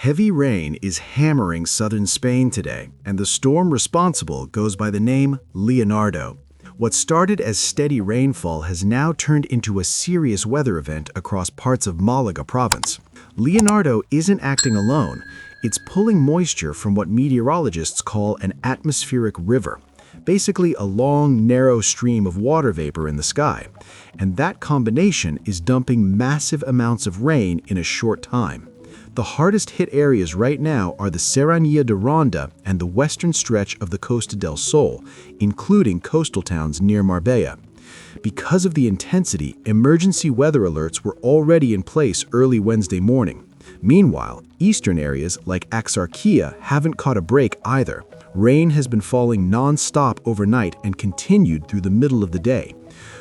Heavy rain is hammering southern Spain today, and the storm responsible goes by the name Leonardo. What started as steady rainfall has now turned into a serious weather event across parts of Malaga province. Leonardo isn't acting alone. It's pulling moisture from what meteorologists call an atmospheric river, basically a long, narrow stream of water vapor in the sky. And that combination is dumping massive amounts of rain in a short time. The hardest hit areas right now are the Serranía de Ronda and the western stretch of the Costa del Sol, including coastal towns near Marbella. Because of the intensity, emergency weather alerts were already in place early Wednesday morning. Meanwhile, eastern areas like Axarquía haven't caught a break either. Rain has been falling non-stop overnight and continued through the middle of the day.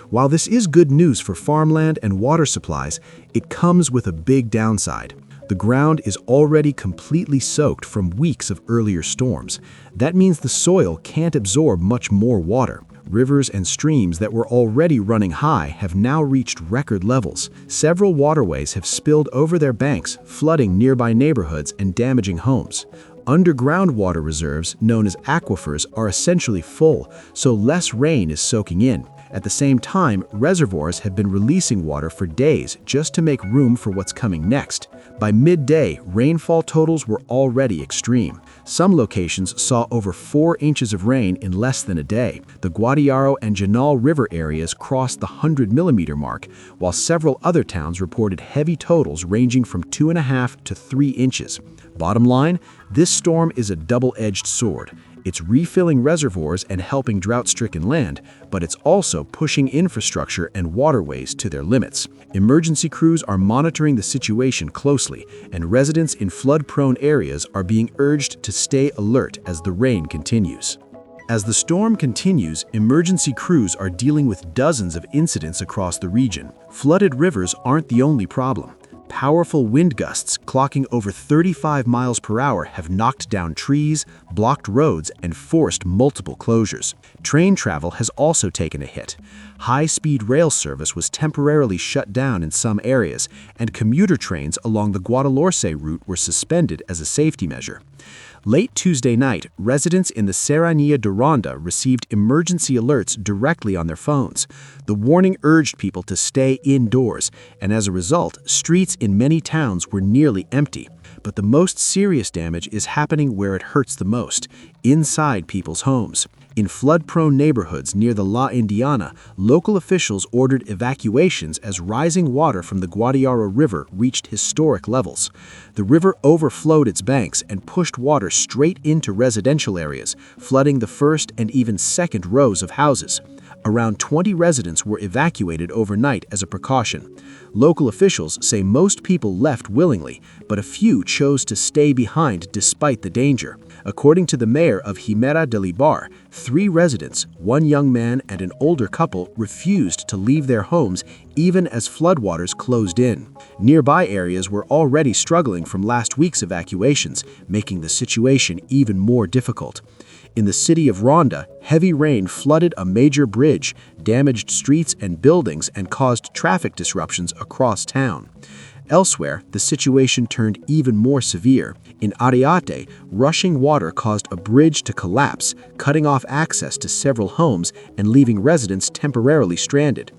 While this is good news for farmland and water supplies, it comes with a big downside. The ground is already completely soaked from weeks of earlier storms. That means the soil can't absorb much more water. Rivers and streams that were already running high have now reached record levels. Several waterways have spilled over their banks, flooding nearby neighborhoods and damaging homes. Underground water reserves, known as aquifers, are essentially full, so less rain is soaking in. At the same time, reservoirs have been releasing water for days just to make room for what's coming next. By midday, rainfall totals were already extreme. Some locations saw over 4 inches of rain in less than a day. The Guadiaro and Janal River areas crossed the 100-millimeter mark, while several other towns reported heavy totals ranging from 2.5 to 3 inches. Bottom line, this storm is a double-edged sword. It's refilling reservoirs and helping drought-stricken land, but it's also pushing infrastructure and waterways to their limits. Emergency crews are monitoring the situation closely, and residents in flood-prone areas are being urged to stay alert as the rain continues. As the storm continues, emergency crews are dealing with dozens of incidents across the region. Flooded rivers aren't the only problem. Powerful wind gusts clocking over 35 miles per hour have knocked down trees, blocked roads, and forced multiple closures. Train travel has also taken a hit. High-speed rail service was temporarily shut down in some areas, and commuter trains along the Guadalhorce route were suspended as a safety measure. Late Tuesday night, residents in the Serranía de Ronda received emergency alerts directly on their phones. The warning urged people to stay indoors, and as a result, streets in many towns were nearly empty. But the most serious damage is happening where it hurts the most, inside people's homes. In flood-prone neighborhoods near the La Indiana, local officials ordered evacuations as rising water from the Guadiaro River reached historic levels. The river overflowed its banks and pushed water straight into residential areas, flooding the first and even second rows of houses. Around 20 residents were evacuated overnight as a precaution. Local officials say most people left willingly, but a few chose to stay behind despite the danger. According to the mayor of Jimera del Ibar, 3 residents, 1 young man and an older couple, refused to leave their homes even as floodwaters closed in. Nearby areas were already struggling from last week's evacuations, making the situation even more difficult. In the city of Ronda, heavy rain flooded a major bridge, damaged streets and buildings, and caused traffic disruptions across town. Elsewhere, the situation turned even more severe. In Ariate, rushing water caused a bridge to collapse, cutting off access to several homes and leaving residents temporarily stranded.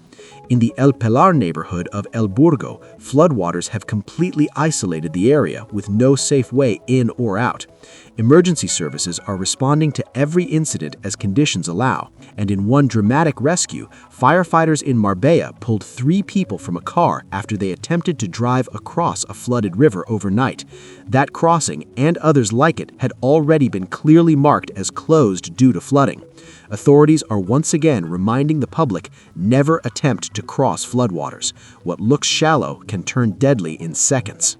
In the El Pilar neighborhood of El Burgo, floodwaters have completely isolated the area with no safe way in or out. Emergency services are responding to every incident as conditions allow, and in one dramatic rescue, firefighters in Marbella pulled 3 people from a car after they attempted to drive across a flooded river overnight. That crossing, and others like it, had already been clearly marked as closed due to flooding. Authorities are once again reminding the public never attempt to cross floodwaters. What looks shallow can turn deadly in seconds.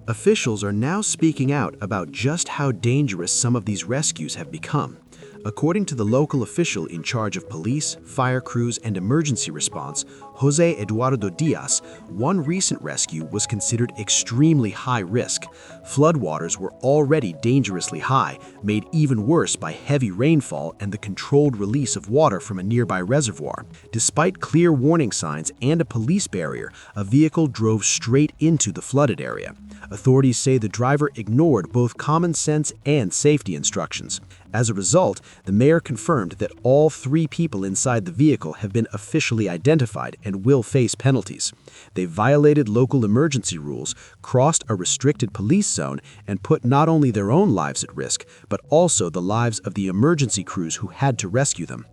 Officials are now speaking out about just how dangerous some of these rescues have become. According to the local official in charge of police, fire crews, and emergency response, Jose Eduardo Diaz, one recent rescue was considered extremely high risk. Floodwaters were already dangerously high, made even worse by heavy rainfall and the controlled release of water from a nearby reservoir. Despite clear warning signs and a police barrier, a vehicle drove straight into the flooded area. Authorities say the driver ignored both common sense and safety instructions. As a result, the mayor confirmed that all 3 people inside the vehicle have been officially identified and will face penalties. They violated local emergency rules, crossed a restricted police zone, and put not only their own lives at risk, but also the lives of the emergency crews who had to rescue them.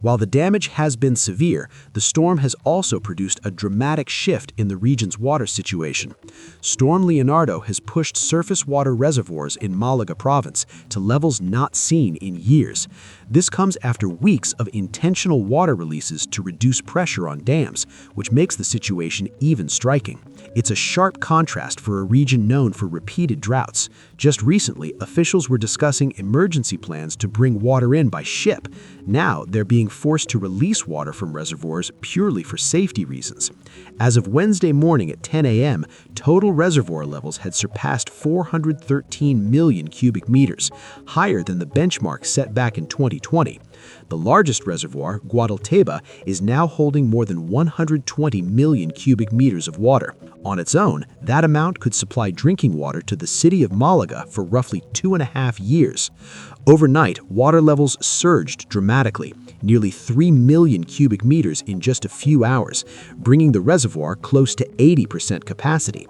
While the damage has been severe, the storm has also produced a dramatic shift in the region's water situation. Storm Leonardo has pushed surface water reservoirs in Malaga province to levels not seen in years. This comes after weeks of intentional water releases to reduce pressure on dams, which makes the situation even striking. It's a sharp contrast for a region known for repeated droughts. Just recently, officials were discussing emergency plans to bring water in by ship. Now, they're being forced to release water from reservoirs purely for safety reasons. As of Wednesday morning at 10 a.m., total reservoir levels had surpassed 413 million cubic meters, higher than the benchmark set back in 2020. The largest reservoir, Guadalteba, is now holding more than 120 million cubic meters of water. On its own, that amount could supply drinking water to the city of Malaga for roughly 2.5 years. Overnight, water levels surged dramatically, nearly 3 million cubic meters in just a few hours, bringing the reservoir close to 80% capacity.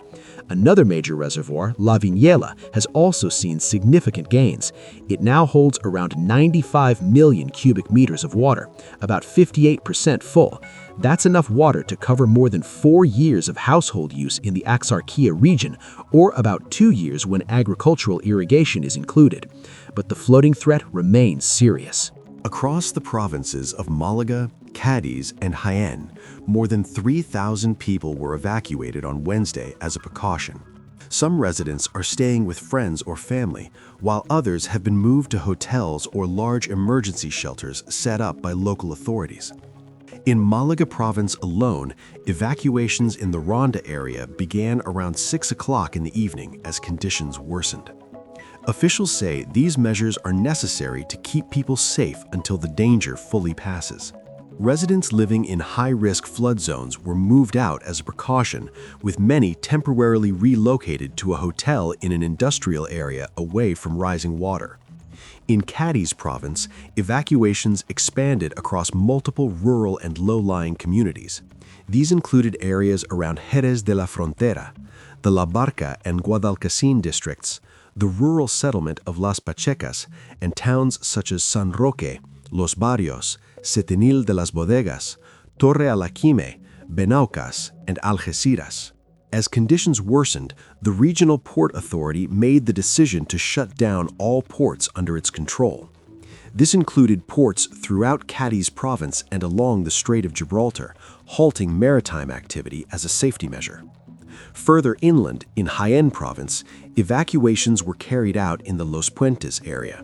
Another major reservoir, La Viñela, has also seen significant gains. It now holds around 95 million cubic meters of water, about 58% full. That's enough water to cover more than 4 years of household use in the Axarquía region, or about 2 years when agricultural irrigation is included. But the flooding threat remains serious. Across the provinces of Malaga, Cadiz, and Jaén, more than 3,000 people were evacuated on Wednesday as a precaution. Some residents are staying with friends or family, while others have been moved to hotels or large emergency shelters set up by local authorities. In Malaga province alone, evacuations in the Ronda area began around 6 o'clock in the evening as conditions worsened. Officials say these measures are necessary to keep people safe until the danger fully passes. Residents living in high-risk flood zones were moved out as a precaution, with many temporarily relocated to a hotel in an industrial area away from rising water. In Cadiz province, evacuations expanded across multiple rural and low-lying communities. These included areas around Jerez de la Frontera, the La Barca and Guadalcacín districts, the rural settlement of Las Pachecas, and towns such as San Roque, Los Barrios, Setenil de las Bodegas, Torre Alaquime, Benaucas, and Algeciras. As conditions worsened, the regional port authority made the decision to shut down all ports under its control. This included ports throughout Cadiz province and along the Strait of Gibraltar, halting maritime activity as a safety measure. Further inland, in Jaén province, evacuations were carried out in the Los Puentes area.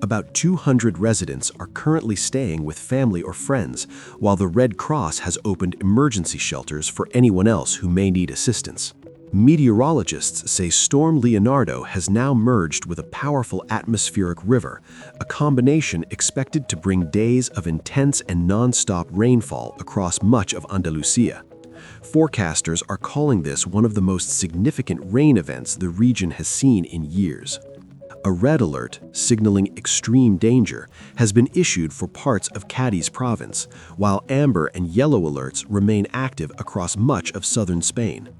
About 200 residents are currently staying with family or friends, while the Red Cross has opened emergency shelters for anyone else who may need assistance. Meteorologists say Storm Leonardo has now merged with a powerful atmospheric river, a combination expected to bring days of intense and non-stop rainfall across much of Andalusia. Forecasters are calling this one of the most significant rain events the region has seen in years. A red alert, signaling extreme danger, has been issued for parts of Cadiz province, while amber and yellow alerts remain active across much of southern Spain.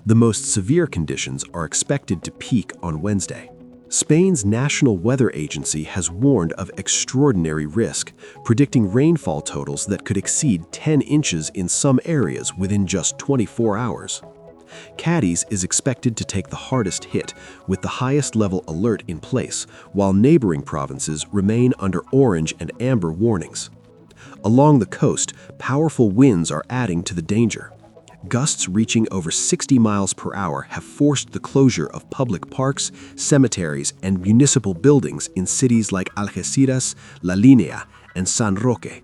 The most severe conditions are expected to peak on Wednesday. Spain's National Weather Agency has warned of extraordinary risk, predicting rainfall totals that could exceed 10 inches in some areas within just 24 hours. Cadiz is expected to take the hardest hit, with the highest level alert in place, while neighboring provinces remain under orange and amber warnings. Along the coast, powerful winds are adding to the danger. Gusts reaching over 60 miles per hour have forced the closure of public parks, cemeteries, and municipal buildings in cities like Algeciras, La Línea, and San Roque.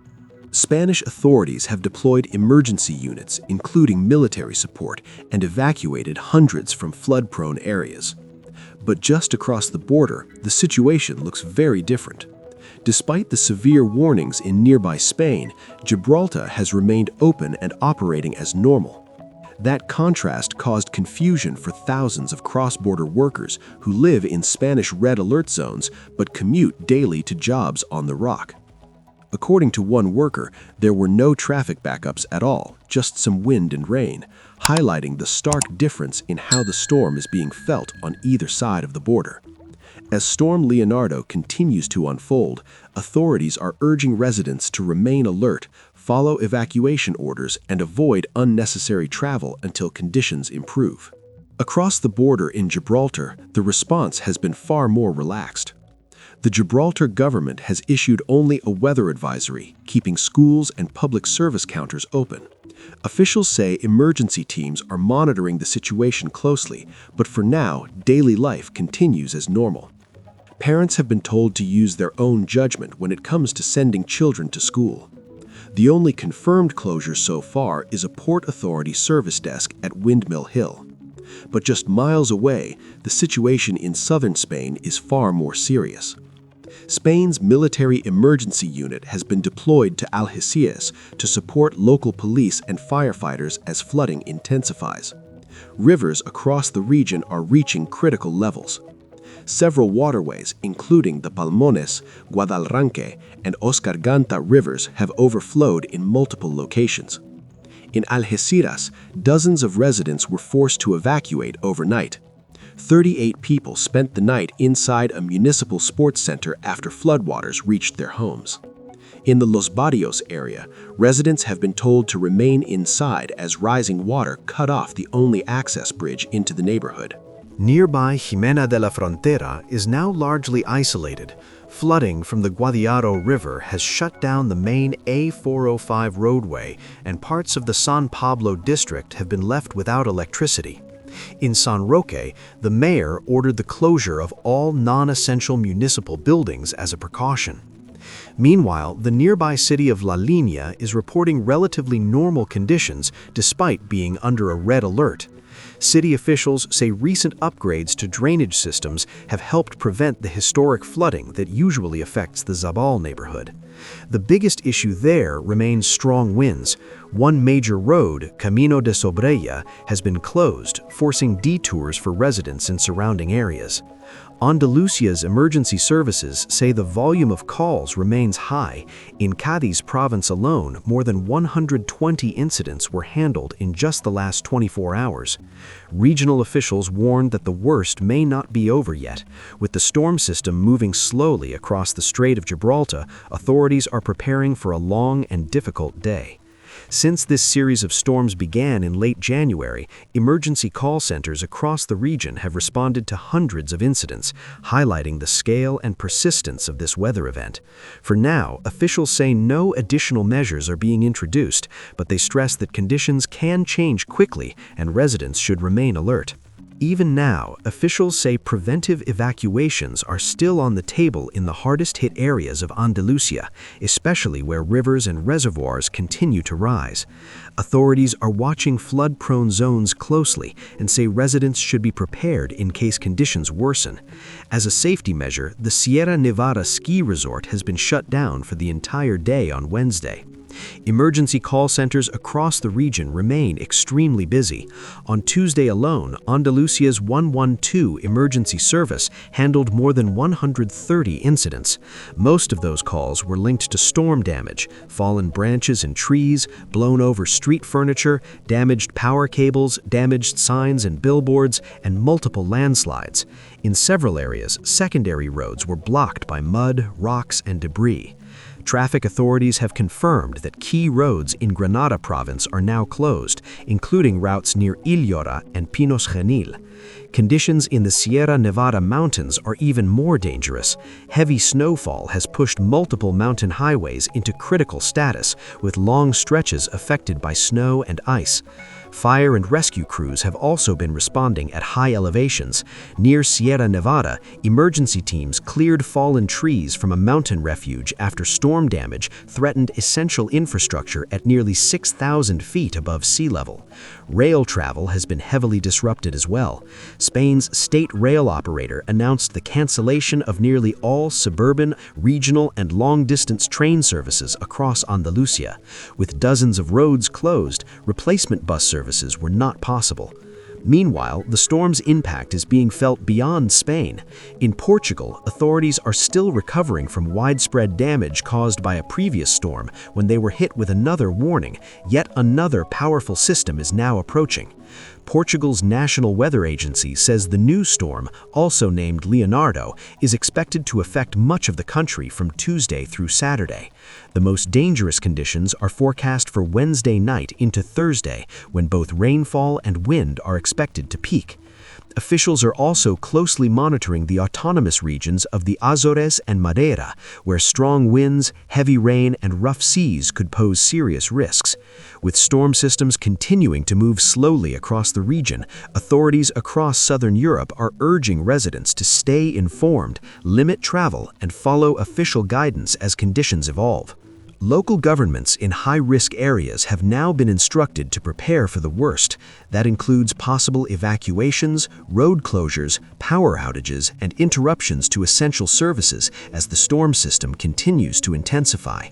Spanish authorities have deployed emergency units, including military support, and evacuated hundreds from flood-prone areas. But just across the border, the situation looks very different. Despite the severe warnings in nearby Spain, Gibraltar has remained open and operating as normal. That contrast caused confusion for thousands of cross-border workers who live in Spanish red alert zones but commute daily to jobs on the Rock. According to one worker, there were no traffic backups at all, just some wind and rain, highlighting the stark difference in how the storm is being felt on either side of the border. As Storm Leonardo continues to unfold, authorities are urging residents to remain alert, follow evacuation orders, and avoid unnecessary travel until conditions improve. Across the border in Gibraltar, the response has been far more relaxed. The Gibraltar government has issued only a weather advisory, keeping schools and public service counters open. Officials say emergency teams are monitoring the situation closely, but for now, daily life continues as normal. Parents have been told to use their own judgment when it comes to sending children to school. The only confirmed closure so far is a Port Authority service desk at Windmill Hill. But just miles away, the situation in southern Spain is far more serious. Spain's military emergency unit has been deployed to Algeciras to support local police and firefighters as flooding intensifies. Rivers across the region are reaching critical levels. Several waterways, including the Palmones, Guadalranque, and Oscarganta rivers, have overflowed in multiple locations. In Algeciras, dozens of residents were forced to evacuate overnight. 38 people spent the night inside a municipal sports center after floodwaters reached their homes. In the Los Barrios area, residents have been told to remain inside as rising water cut off the only access bridge into the neighborhood. Nearby Jimena de la Frontera is now largely isolated. Flooding from the Guadiaro River has shut down the main A405 roadway, and parts of the San Pablo district have been left without electricity. In San Roque, the mayor ordered the closure of all non-essential municipal buildings as a precaution. Meanwhile, the nearby city of La Línea is reporting relatively normal conditions despite being under a red alert. City officials say recent upgrades to drainage systems have helped prevent the historic flooding that usually affects the Zabal neighborhood. The biggest issue there remains strong winds. One major road, Camino de Sobrella, has been closed, forcing detours for residents in surrounding areas. Andalusia's emergency services say the volume of calls remains high. In Cádiz province alone, more than 120 incidents were handled in just the last 24 hours. Regional officials warned that the worst may not be over yet. With the storm system moving slowly across the Strait of Gibraltar, authorities are preparing for a long and difficult day. Since this series of storms began in late January, emergency call centers across the region have responded to hundreds of incidents, highlighting the scale and persistence of this weather event. For now, officials say no additional measures are being introduced, but they stress that conditions can change quickly and residents should remain alert. Even now, officials say preventive evacuations are still on the table in the hardest-hit areas of Andalusia, especially where rivers and reservoirs continue to rise. Authorities are watching flood-prone zones closely and say residents should be prepared in case conditions worsen. As a safety measure, the Sierra Nevada ski resort has been shut down for the entire day on Wednesday. Emergency call centers across the region remain extremely busy. On Tuesday alone, Andalusia's 112 emergency service handled more than 130 incidents. Most of those calls were linked to storm damage, fallen branches and trees, blown over street furniture, damaged power cables, damaged signs and billboards, and multiple landslides. In several areas, secondary roads were blocked by mud, rocks, and debris. Traffic authorities have confirmed that key roads in Granada province are now closed, including routes near Illora and Pinos Genil. Conditions in the Sierra Nevada mountains are even more dangerous. Heavy snowfall has pushed multiple mountain highways into critical status, with long stretches affected by snow and ice. Fire and rescue crews have also been responding at high elevations. Near Sierra Nevada, emergency teams cleared fallen trees from a mountain refuge after storm damage threatened essential infrastructure at nearly 6,000 feet above sea level. Rail travel has been heavily disrupted as well. Spain's state rail operator announced the cancellation of nearly all suburban, regional, and long-distance train services across Andalusia. With dozens of roads closed, replacement bus services services were not possible. Meanwhile, the storm's impact is being felt beyond Spain. In Portugal, authorities are still recovering from widespread damage caused by a previous storm when they were hit with another warning. Yet another powerful system is now approaching. Portugal's National Weather Agency says the new storm, also named Leonardo, is expected to affect much of the country from Tuesday through Saturday. The most dangerous conditions are forecast for Wednesday night into Thursday, when both rainfall and wind are expected to peak. Officials are also closely monitoring the autonomous regions of the Azores and Madeira, where strong winds, heavy rain, and rough seas could pose serious risks. With storm systems continuing to move slowly across the region, authorities across southern Europe are urging residents to stay informed, limit travel, and follow official guidance as conditions evolve. Local governments in high-risk areas have now been instructed to prepare for the worst. That includes possible evacuations, road closures, power outages, and interruptions to essential services as the storm system continues to intensify.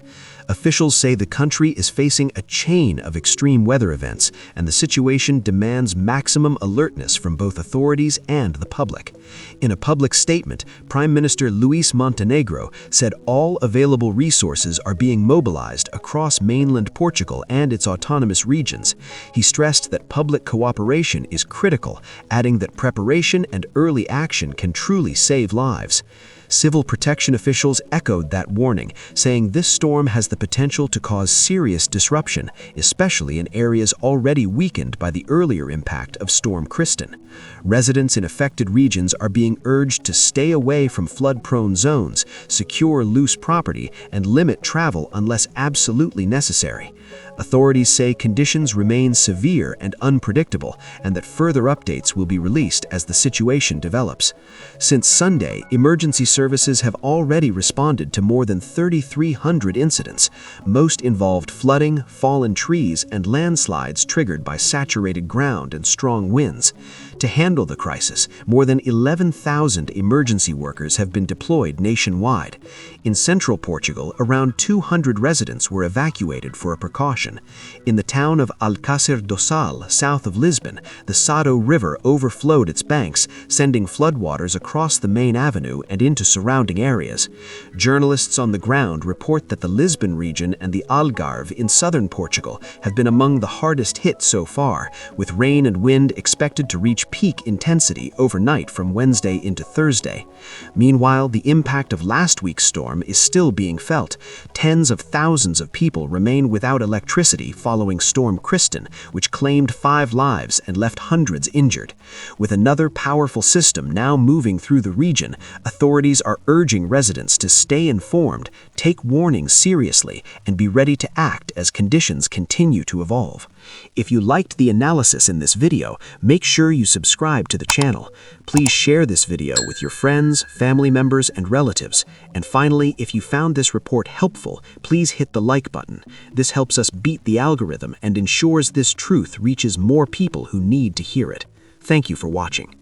Officials say the country is facing a chain of extreme weather events, and the situation demands maximum alertness from both authorities and the public. In a public statement, Prime Minister Luis Montenegro said all available resources are being mobilized across mainland Portugal and its autonomous regions. He stressed that public cooperation is critical, adding that preparation and early action can truly save lives. Civil protection officials echoed that warning, saying this storm has the potential to cause serious disruption, especially in areas already weakened by the earlier impact of Storm Kristen. Residents in affected regions are being urged to stay away from flood-prone zones, secure loose property, and limit travel unless absolutely necessary. Authorities say conditions remain severe and unpredictable, and that further updates will be released as the situation develops. Since Sunday, emergency services have already responded to more than 3,300 incidents. Most involved flooding, fallen trees, and landslides triggered by saturated ground and strong winds. To handle the crisis, more than 11,000 emergency workers have been deployed nationwide. In central Portugal, around 200 residents were evacuated for a precaution. In the town of Alcácer do Sal, south of Lisbon, the Sado River overflowed its banks, sending floodwaters across the main avenue and into surrounding areas. Journalists on the ground report that the Lisbon region and the Algarve in southern Portugal have been among the hardest hit so far, with rain and wind expected to reach peak intensity overnight from Wednesday into Thursday. Meanwhile, the impact of last week's storm is still being felt. Tens of thousands of people remain without electricity following Storm Kristen, which claimed 5 lives and left hundreds injured. With another powerful system now moving through the region, authorities are urging residents to stay informed, take warnings seriously, and be ready to act as conditions continue to evolve. If you liked the analysis in this video, make sure you subscribe to the channel. Please share this video with your friends, family members, and relatives. And finally, if you found this report helpful, please hit the like button. This helps us beat the algorithm and ensures this truth reaches more people who need to hear it. Thank you for watching.